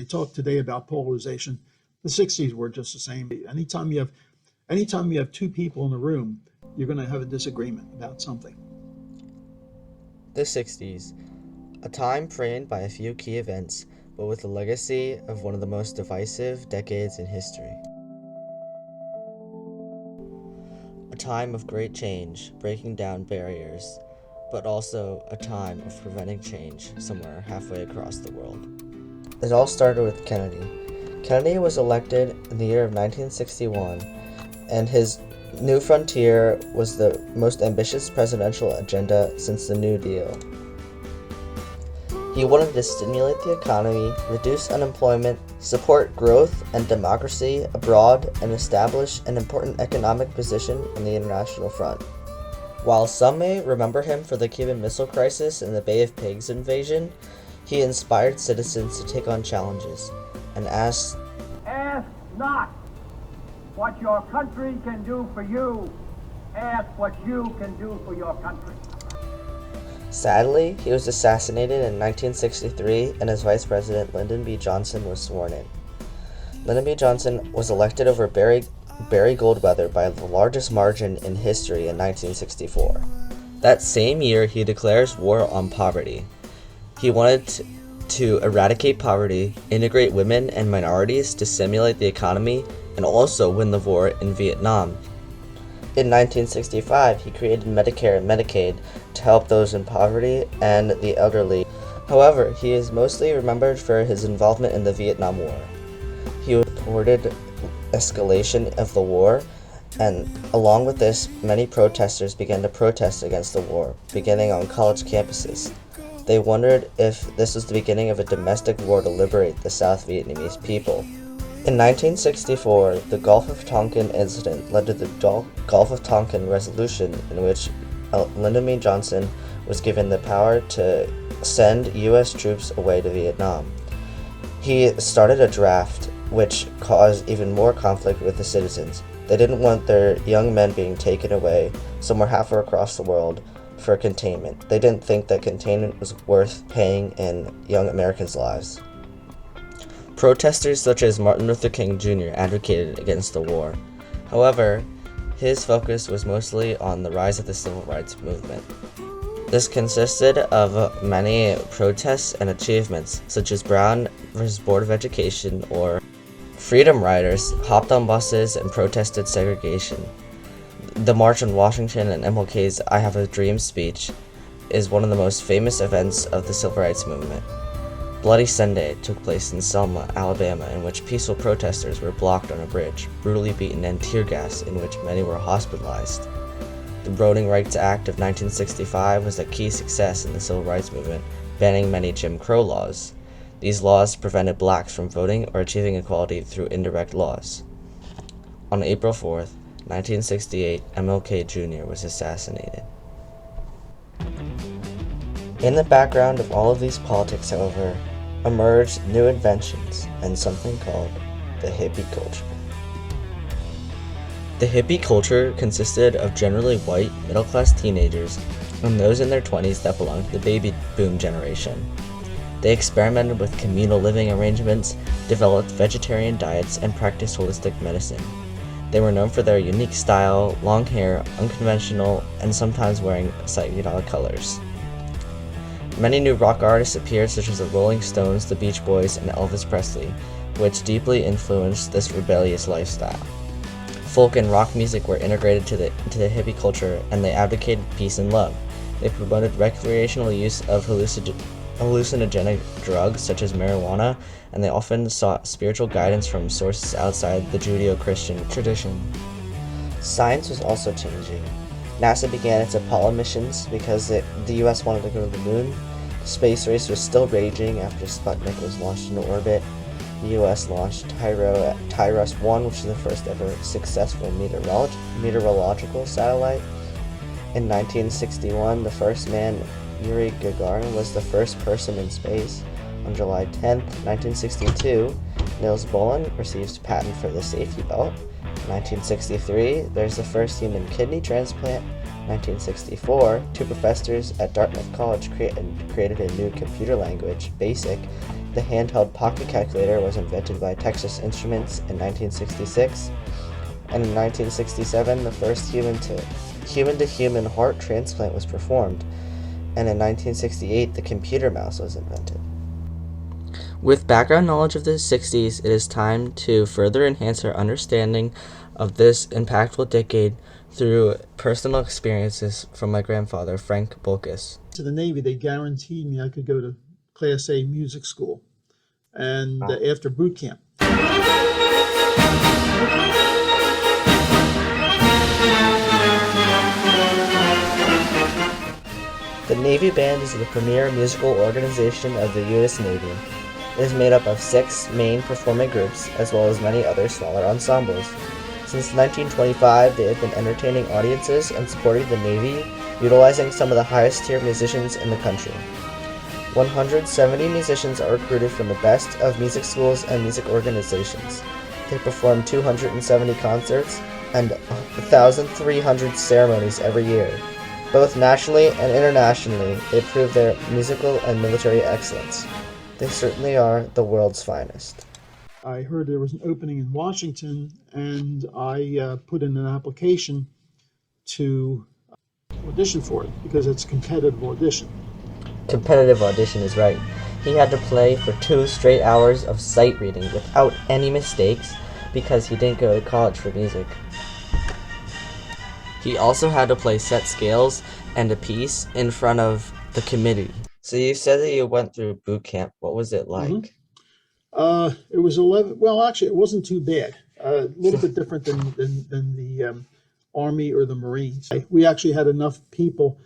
they talk today about polarization. The 60s were just the same. Anytime you have two people in the room, you're going to have a disagreement about something. The 60s, a time framed by a few key events, but with the legacy of one of the most divisive decades in history. A time of great change, breaking down barriers, but also a time of preventing change somewhere halfway across the world. It all started with Kennedy. Kennedy was elected in the year of 1961, and his New Frontier was the most ambitious presidential agenda since the New Deal. He wanted to stimulate the economy, reduce unemployment, support growth and democracy abroad, and establish an important economic position on the international front. While some may remember him for the Cuban Missile Crisis and the Bay of Pigs invasion, he inspired citizens to take on challenges and asked, "Ask not what your country can do for you. Ask what you can do for your country." Sadly, he was assassinated in 1963 and his vice president Lyndon B. Johnson was sworn in. Lyndon B. Johnson was elected over Barry Goldwater by the largest margin in history in 1964. That same year, he declares war on poverty. He wanted to eradicate poverty, integrate women and minorities to stimulate the economy, and also win the war in Vietnam. In 1965, he created Medicare and Medicaid to help those in poverty and the elderly. However, he is mostly remembered for his involvement in the Vietnam War. He reported escalation of the war, and along with this, many protesters began to protest against the war, beginning on college campuses. They wondered if this was the beginning of a domestic war to liberate the South Vietnamese people. In 1964, the Gulf of Tonkin incident led to the Gulf of Tonkin Resolution, in which Lyndon B. Johnson was given the power to send U.S. troops away to Vietnam. He started a draft which caused even more conflict with the citizens. They didn't want their young men being taken away somewhere halfway across the world for containment. They didn't think that containment was worth paying in young Americans' lives. Protesters such as Martin Luther King Jr. advocated against the war. However, his focus was mostly on the rise of the civil rights movement. This consisted of many protests and achievements, such as Brown vs. Board of Education, or Freedom Riders hopped on buses and protested segregation. The March on Washington and MLK's "I Have a Dream" speech is one of the most famous events of the civil rights movement. Bloody Sunday took place in Selma, Alabama, in which peaceful protesters were blocked on a bridge, brutally beaten, and tear gas, in which many were hospitalized. The Voting Rights Act of 1965 was a key success in the civil rights movement, banning many Jim Crow laws. These laws prevented blacks from voting or achieving equality through indirect laws. On April 4th, 1968, MLK Jr. was assassinated. In the background of all of these politics, however, emerged new inventions and something called the hippie culture. The hippie culture consisted of generally white, middle-class teenagers and those in their 20s that belonged to the baby boom generation. They experimented with communal living arrangements, developed vegetarian diets, and practiced holistic medicine. They were known for their unique style, long hair, unconventional, and sometimes wearing psychedelic colors. Many new rock artists appeared, such as the Rolling Stones, the Beach Boys, and Elvis Presley, which deeply influenced this rebellious lifestyle. Folk and rock music were integrated into the hippie culture, and they advocated peace and love. They promoted recreational use of hallucinogenic drugs such as marijuana, and they often sought spiritual guidance from sources outside the Judeo-Christian tradition. Science was also changing. NASA began its Apollo missions because the US wanted to go to the moon. The space race was still raging after Sputnik was launched into orbit. The US launched TIROS-1, which is the first ever successful meteorological satellite. In 1961, the first man, Yuri Gagarin, was the first person in space. On July 10th, 1962, Niels Bohr receives patent for the safety belt. In 1963, there's the first human kidney transplant. 1964, two professors at Dartmouth College created a new computer language, BASIC. The handheld pocket calculator was invented by Texas Instruments in 1966, and in 1967 the first human-to-human heart transplant was performed, and in 1968 the computer mouse was invented. With background knowledge of the 60s, it is time to further enhance our understanding of this impactful decade through personal experiences from my grandfather, Frank Bolkus. To the Navy, they guaranteed me I could go to Class A music school, and after boot camp. The Navy Band is the premier musical organization of the U.S. Navy. It is made up of 6 main performing groups, as well as many other smaller ensembles. Since 1925, they have been entertaining audiences and supporting the Navy, utilizing some of the highest tier musicians in the country. 170 musicians are recruited from the best of music schools and music organizations. They perform 270 concerts and 1,300 ceremonies every year. Both nationally and internationally, they prove their musical and military excellence. They certainly are the world's finest. I heard there was an opening in Washington, and I put in an application to audition for it because it's a competitive audition. Competitive audition is right. He had to play for 2 straight hours of sight reading without any mistakes because he didn't go to college for music. He also had to play set scales and a piece in front of the committee. So you said that you went through boot camp. What was it like? It was 11. Well, actually, it wasn't too bad. A little bit different than the Army or the Marines. We actually had enough people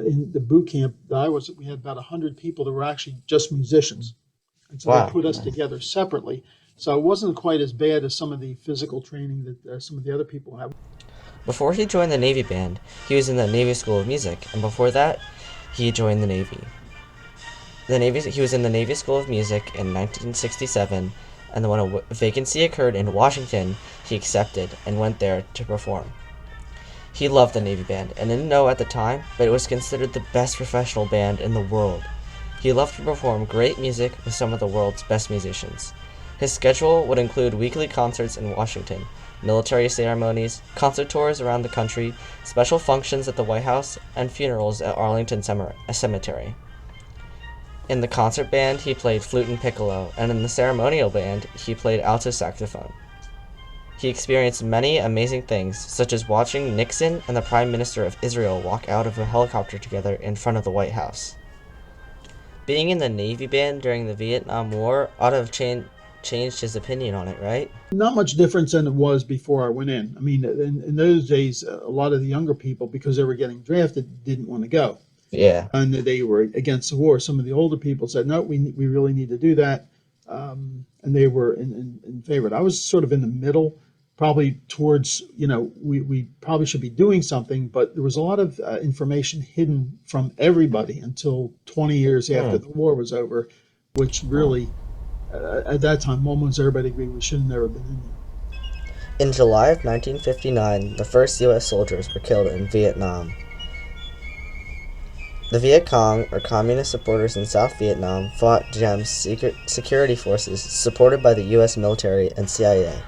in the boot camp that I was. We had about 100 people that were actually just musicians, and so they put us together separately. So it wasn't quite as bad as some of the physical training that some of the other people had. Before he joined the Navy Band, he was in the Navy School of Music, and before that, he joined the Navy. He was in the Navy School of Music in 1967, and when a vacancy occurred in Washington, he accepted and went there to perform. He loved the Navy Band and didn't know at the time, but it was considered the best professional band in the world. He loved to perform great music with some of the world's best musicians. His schedule would include weekly concerts in Washington, military ceremonies, concert tours around the country, special functions at the White House, and funerals at Arlington Cemetery. In the concert band, he played flute and piccolo, and in the ceremonial band, he played alto saxophone. He experienced many amazing things, such as watching Nixon and the Prime Minister of Israel walk out of a helicopter together in front of the White House. Being in the Navy Band during the Vietnam War ought to have changed his opinion on it, right? Not much difference than it was before I went in. I mean, in those days, a lot of the younger people, because they were getting drafted, didn't want to go. Yeah. And they were against the war. Some of the older people said, no, we really need to do that. And they were in favor. I was sort of in the middle, probably towards, we probably should be doing something, but there was a lot of information hidden from everybody until 20 years after the war was over, which really, at that time, almost everybody agreed we should have never been in there. In July of 1959, the first U.S. soldiers were killed in Vietnam. The Viet Cong, or Communist supporters in South Vietnam, fought Diem's security forces supported by the U.S. military and CIA.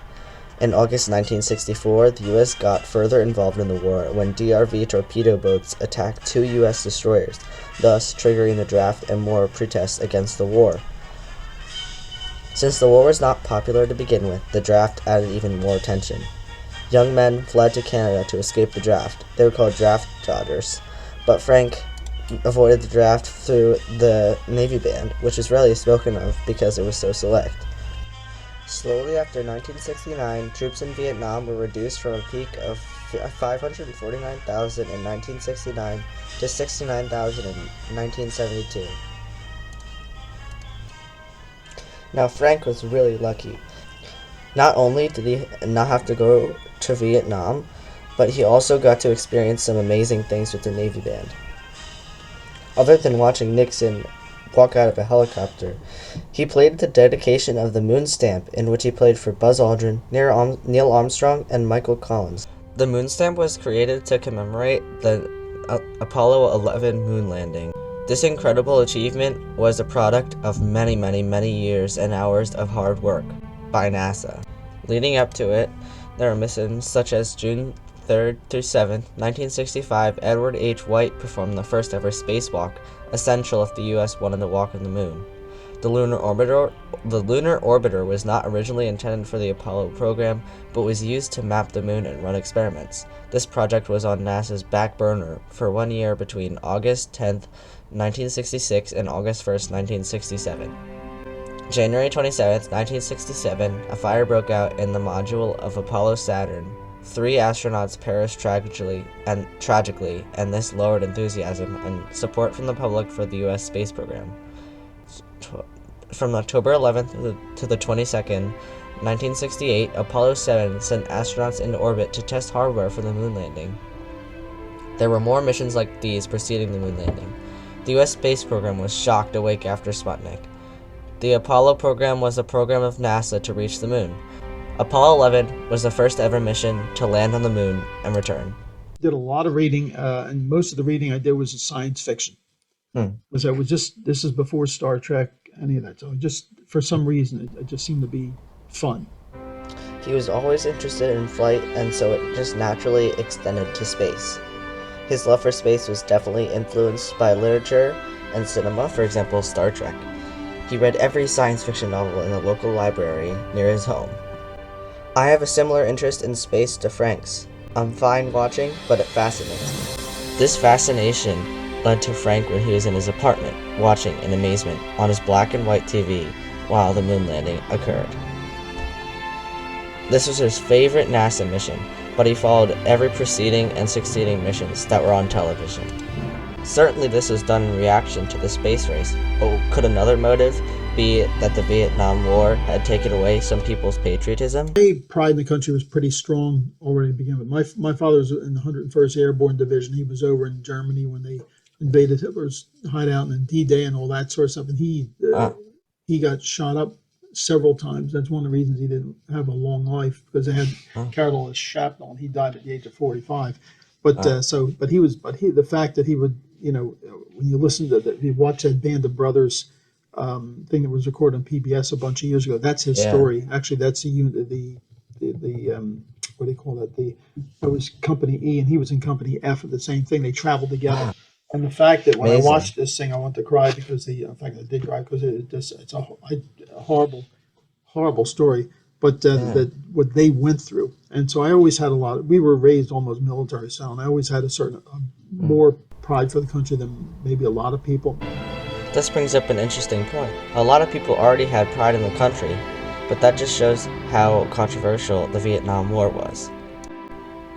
In August 1964, the U.S. got further involved in the war when DRV torpedo boats attacked 2 U.S. destroyers, thus triggering the draft and more protests against the war. Since the war was not popular to begin with, the draft added even more tension. Young men fled to Canada to escape the draft. They were called draft dodgers. But Frank avoided the draft through the Navy Band, which is rarely spoken of because it was so select. Slowly after 1969, troops in Vietnam were reduced from a peak of 549,000 in 1969 to 69,000 in 1972. Now Frank was really lucky. Not only did he not have to go to Vietnam, but he also got to experience some amazing things with the Navy Band. Other than watching Nixon walk out of a helicopter, he played at the dedication of the Moon Stamp, in which he played for Buzz Aldrin, Neil Armstrong, and Michael Collins. The Moon Stamp was created to commemorate the Apollo 11 moon landing. This incredible achievement was a product of many, many, many years and hours of hard work by NASA. Leading up to it, there were missions such as June 3rd through 7th, 1965, Edward H. White performed the first ever spacewalk, essential if the U.S. wanted to walk on the moon. The lunar orbiter was not originally intended for the Apollo program, but was used to map the moon and run experiments. This project was on NASA's back burner for 1 year between August 10th, 1966 and August 1st, 1967. January 27th, 1967, a fire broke out in the module of Apollo Saturn. 3 astronauts perished tragically, and this lowered enthusiasm and support from the public for the U.S. space program. From October 11th to the 22nd, 1968, Apollo 7 sent astronauts into orbit to test hardware for the moon landing. There were more missions like these preceding the moon landing. The U.S. space program was shocked awake after Sputnik. The Apollo program was a program of NASA to reach the moon. Apollo 11 was the first ever mission to land on the moon and return. Did a lot of reading, and most of the reading I did was science fiction. Because this is before Star Trek, any of that. So just for some reason, it just seemed to be fun. He was always interested in flight, and so it just naturally extended to space. His love for space was definitely influenced by literature and cinema, for example, Star Trek. He read every science fiction novel in the local library near his home. I have a similar interest in space to Frank's. I'm fine watching, but it fascinates me. This fascination led to Frank when he was in his apartment, watching in amazement on his black and white TV while the moon landing occurred. This was his favorite NASA mission, but he followed every preceding and succeeding missions that were on television. Certainly this was done in reaction to the space race, but could another motive be that the Vietnam War had taken away some people's patriotism? My pride in the country was pretty strong already to begin with. My father was in the 101st Airborne Division. He was over in Germany when they invaded Hitler's hideout and D-Day and all that sort of stuff. And he got shot up several times. That's one of the reasons he didn't have a long life, because they had carried all his shrapnel, and he died at the age of 45. The fact that he would, when you listen to that, you watch that Band of Brothers thing that was recorded on PBS a bunch of years ago. That's his story. Actually, that's the what do you call that? That was Company E, and he was in Company F of the same thing. They traveled together. And the fact that when I watched this thing, I want to cry because in fact I did cry because it's a horrible, horrible story. But that what they went through, and so I always had we were raised almost military style, and I always had a certain more pride for the country than maybe a lot of people. This brings up an interesting point. A lot of people already had pride in the country, but that just shows how controversial the Vietnam War was.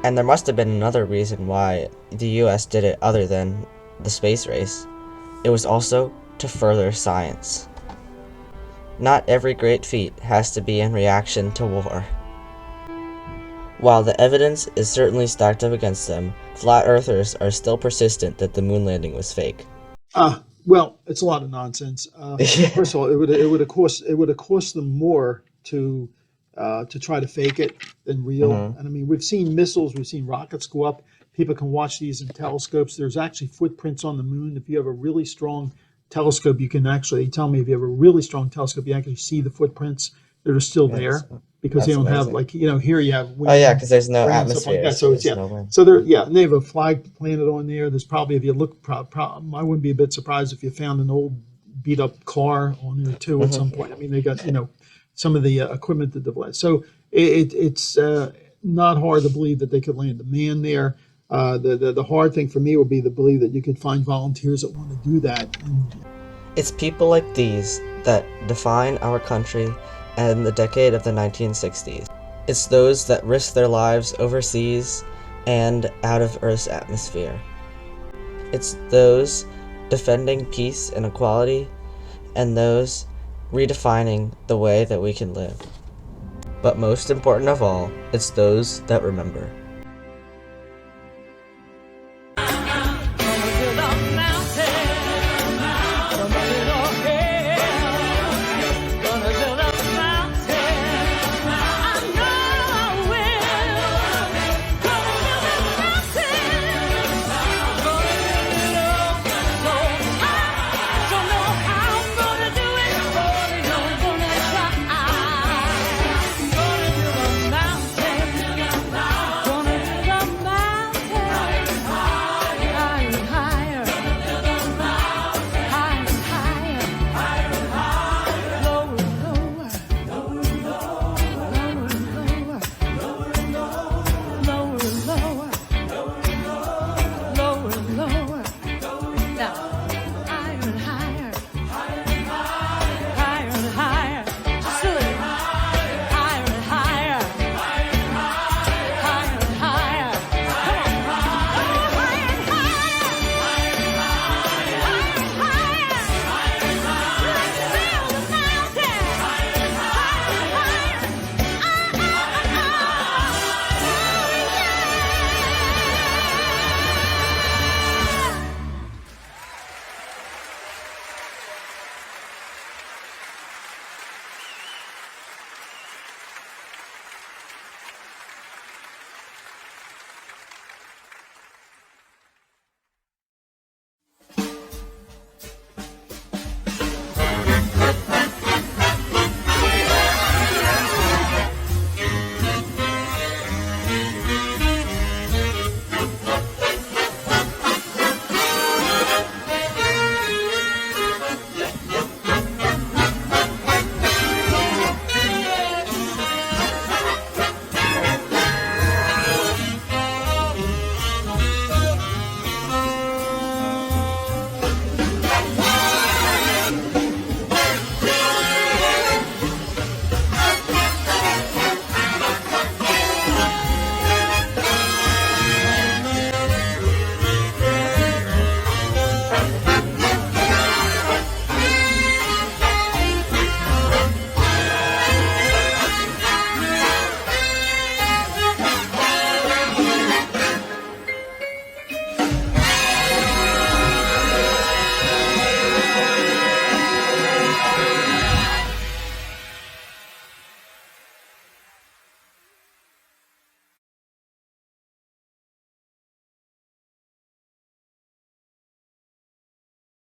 And there must have been another reason why the U.S. did it other than the space race. It was also to further science. Not every great feat has to be in reaction to war. While the evidence is certainly stacked up against them, flat earthers are still persistent that the moon landing was fake. Well, it's a lot of nonsense. First of all, it would have cost them more to try to fake it than real. And I mean, we've seen missiles, we've seen rockets go up. People can watch these in telescopes. There's actually footprints on the moon. If you have a really strong telescope, you can actually tell me if you have a really strong telescope, you actually see the footprints that are still there, because they don't have here you have wind. Because there's no atmosphere. Like so and they have a flag planted on there. There's probably, if you look, I wouldn't be a bit surprised if you found an old beat up car on there too at some point. I mean, they got some of the equipment that they've left. So it's not hard to believe that they could land a man there. The hard thing for me would be to believe that you could find volunteers that want to do that. It's people like these that define our country and the decade of the 1960s. It's those that risk their lives overseas and out of Earth's atmosphere. It's those defending peace and equality, and those redefining the way that we can live. But most important of all, it's those that remember.